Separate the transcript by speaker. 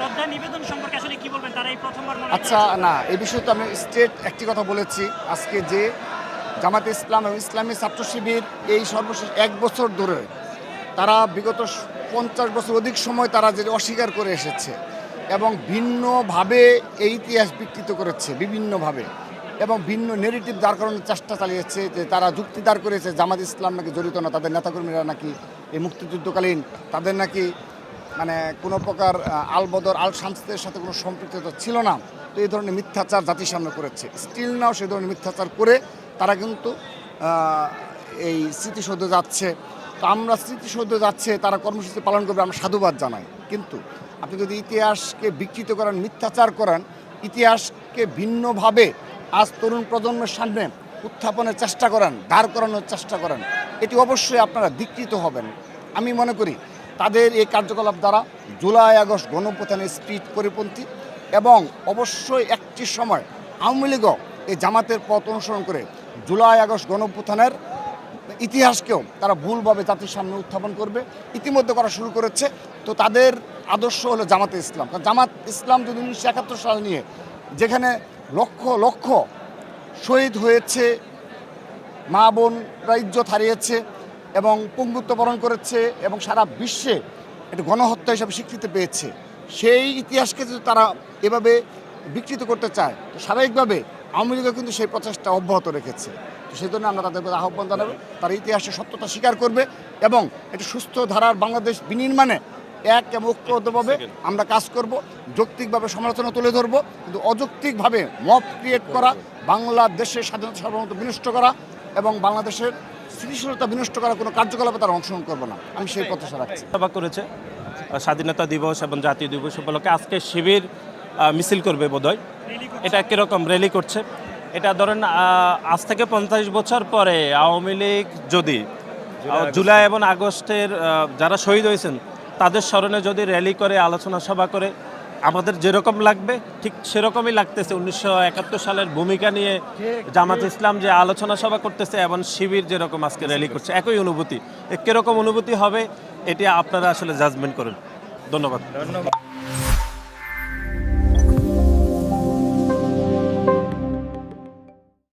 Speaker 1: শ্রদ্ধা নিবেদন সম্পর্কে আসলে কি বলবেন? তারা এই প্রথমবার
Speaker 2: আচ্ছা, না এই বিষয়ে তো আমি স্ট্রেট একটি কথা বলেছি আজকে যে জামাতে ইসলাম এবং ইসলামী ছাত্র শিবির এই সর্বশেষ 1 বছর ধরে তারা বিগত 50 বছর অধিক সময় তারা যে অস্বীকার করে এসেছে এবং ভিন্নভাবে এই ইতিহাস বিকৃত করেছে বিভিন্নভাবে এবং ভিন্ন নেগেটিভ দাঁড় করানোর চেষ্টা চালিয়েছে যে তারা যুক্তি দাঁড় করেছে জামাত ইসলাম নাকি জড়িত না, তাদের নেতাকর্মীরা নাকি এই মুক্তিযুদ্ধকালীন তাদের নাকি মানে কোনো প্রকার আলবদর আল শামসের সাথে কোনো সম্পৃক্ততা ছিল না। তো এই ধরনের মিথ্যাচার জাতির সামনে করেছে, স্টিল নাও সেই ধরনের মিথ্যাচার করে তারা কিন্তু এই স্মৃতিসৌধ যাচ্ছে। তো আমরা স্মৃতিসৌধ যাচ্ছে, তারা কর্মসূচি পালন করবে, আমরা সাধুবাদ জানাই। কিন্তু আপনি যদি ইতিহাসকে বিকৃত করেন, মিথ্যাচার করেন, ইতিহাসকে ভিন্নভাবে আজ তরুণ প্রজন্মের সামনে উত্থাপনের চেষ্টা করেন, দাঁড় করানোর চেষ্টা করেন, এটি অবশ্যই আপনারা বিকৃত হবেন। আমি মনে করি তাদের এই কার্যকলাপ দ্বারা জুলাই আগস্ট গণঅভ্যুত্থানের স্পিরিট পরিপন্থী এবং অবশ্যই একটি সময় আওয়ামী লীগও এই জামাতের পথ অনুসরণ করে জুলাই আগস্ট গণঅভ্যুত্থানের ইতিহাসকেও তারা ভুলভাবে জাতির সামনে উত্থাপন করবে, ইতিমধ্যে করা শুরু করেছে। তো তাদের আদর্শ হলো জামাতে ইসলাম। কারণ জামাত ইসলাম যদি 1971 সাল নিয়ে যেখানে লক্ষ লক্ষ শহীদ হয়েছে, মা বোনরা ইজ্জত হারিয়েছে এবং পঙ্গুত্ব বরণ করেছে এবং সারা বিশ্বে একটি গণহত্যা হিসাবে স্বীকৃতি পেয়েছে, সেই ইতিহাসকে যদি তারা এভাবে বিকৃত করতে চায় তো স্বাভাবিকভাবে আওয়ামী লীগও কিন্তু সেই প্রচেষ্টা অব্যাহত রেখেছে। তো সেই জন্য আমরা তাদের আহ্বান জানাবো, তারা ইতিহাসের সত্যতা স্বীকার করবে এবং একটি সুস্থ ধারার বাংলাদেশ বিনির্মাণে এক এবং ঐক্যবদ্ধভাবে আমরা কাজ করব। যৌক্তিকভাবে সমালোচনা তুলে ধরবো, কিন্তু অযৌক্তিকভাবে মব ক্রিয়েট করা, বাংলাদেশের স্বাধীনতা সার্বভৌমত্ব বিনষ্ট করা এবং বাংলাদেশের স্থিতিশীলতা বিনষ্ট করার কোনো কার্যকলাপে তারা অংশগ্রহণ করবো না, আমি সেই প্রত্যাশা রাখছি।
Speaker 3: সভা করেছে স্বাধীনতা দিবস এবং জাতীয় দিবস উপলক্ষে আজকে শিবির মিছিল করবে বোধহয়। এটা কীরকম র্যালি করছে? এটা ধরেন আজ থেকে 50 বছর পরে আওয়ামী লীগ যদি জুলাই এবং আগস্টের যারা শহীদ হয়েছেন তাদের স্মরণে যদি র্যালি করে, আলোচনা সভা করে, আমাদের যেরকম লাগবে ঠিক সেরকমই লাগতেছে। 1971 সালের ভূমিকা নিয়ে জামাত ইসলাম যে আলোচনা সভা করতেছে এবং শিবির যেরকম আজকে র্যালি করছে, একই অনুভূতি। কীরকম অনুভূতি হবে এটি আপনারা আসলে জাজমেন্ট করেন। ধন্যবাদ।